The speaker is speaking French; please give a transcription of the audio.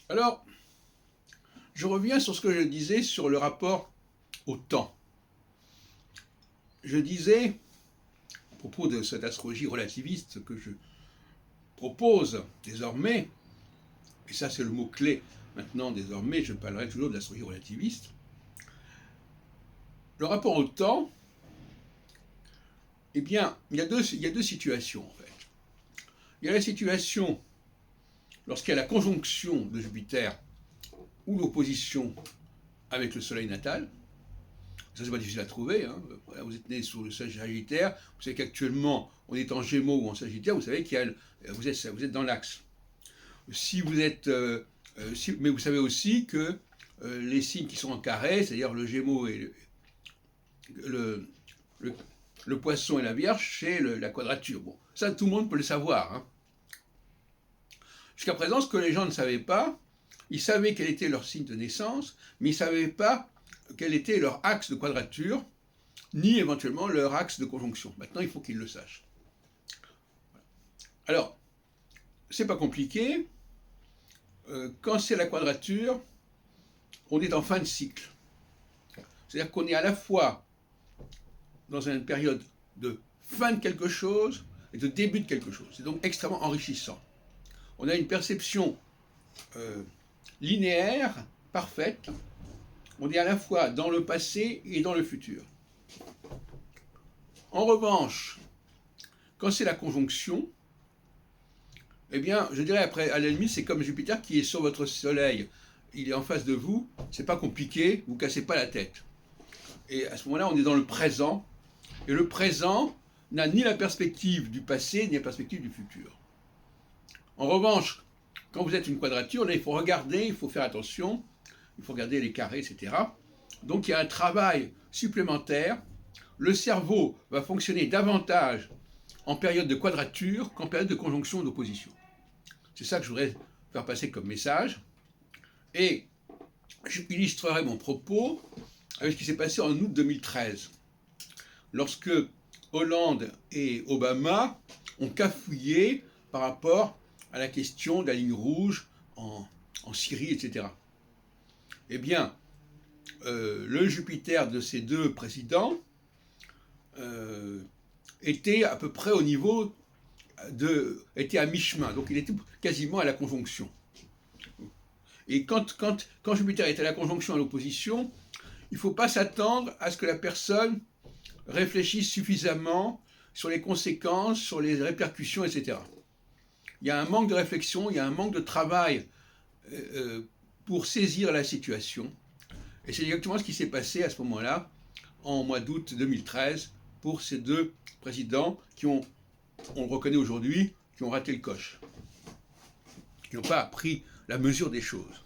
Alors, je reviens sur ce que je disais sur le rapport au temps. Je disais, à propos de cette astrologie relativiste que je propose désormais, et ça c'est le mot-clé maintenant désormais, je parlerai toujours de l'astrologie relativiste, le rapport au temps, eh bien, il y a deux situations en fait. Il y a la situation lorsqu'il y a la conjonction de Jupiter ou l'opposition avec le Soleil natal. Ça, c'est pas difficile à trouver. Hein. Vous êtes né sous le Sagittaire, vous savez qu'actuellement, on est en Gémeaux ou en Sagittaire, vous savez qu'il y a, vous êtes dans l'axe. Si vous êtes, mais vous savez aussi que les signes qui sont en carré, c'est-à-dire le Gémeaux et le, le, le Poisson et la Vierge, c'est la quadrature. Bon, ça, tout le monde peut le savoir. Hein. Jusqu'à présent, ce que les gens ne savaient pas, ils savaient quel était leur signe de naissance, mais ils ne savaient pas quel était leur axe de quadrature, ni éventuellement leur axe de conjonction. Maintenant, il faut qu'ils le sachent. Alors, c'est pas compliqué. Quand c'est la quadrature, on est en fin de cycle. C'est-à-dire qu'on est à la fois dans une période de fin de quelque chose et de début de quelque chose. C'est donc extrêmement enrichissant. On a une perception linéaire, parfaite. On est à la fois dans le passé et dans le futur. En revanche, quand c'est la conjonction, eh bien, je dirais après, à la limite, c'est comme Jupiter qui est sur votre soleil. Il est en face de vous, c'est pas compliqué, vous cassez pas la tête. Et à ce moment-là, on est dans le présent, et le présent n'a ni la perspective du passé, ni la perspective du futur. En revanche, quand vous êtes une quadrature, là, il faut regarder, il faut faire attention, il faut regarder les carrés, etc. Donc il y a un travail supplémentaire. Le cerveau va fonctionner davantage en période de quadrature qu'en période de conjonction ou d'opposition. C'est ça que je voudrais faire passer comme message. Et j'illustrerai mon propos avec ce qui s'est passé en août 2013, lorsque Hollande et Obama ont cafouillé par rapport à la question de la ligne rouge en Syrie, etc. Eh bien, le Jupiter de ces deux présidents était à peu près au niveau était à mi-chemin, donc il était quasiment à la conjonction. Et quand Jupiter est à la conjonction à l'opposition, il ne faut pas s'attendre à ce que la personne réfléchisse suffisamment sur les conséquences, sur les répercussions, etc. Il y a un manque de réflexion, il y a un manque de travail pour saisir la situation. Et c'est exactement ce qui s'est passé à ce moment-là, en mois d'août 2013, pour ces deux présidents qui ont, on le reconnaît aujourd'hui, qui ont raté le coche, qui n'ont pas pris la mesure des choses.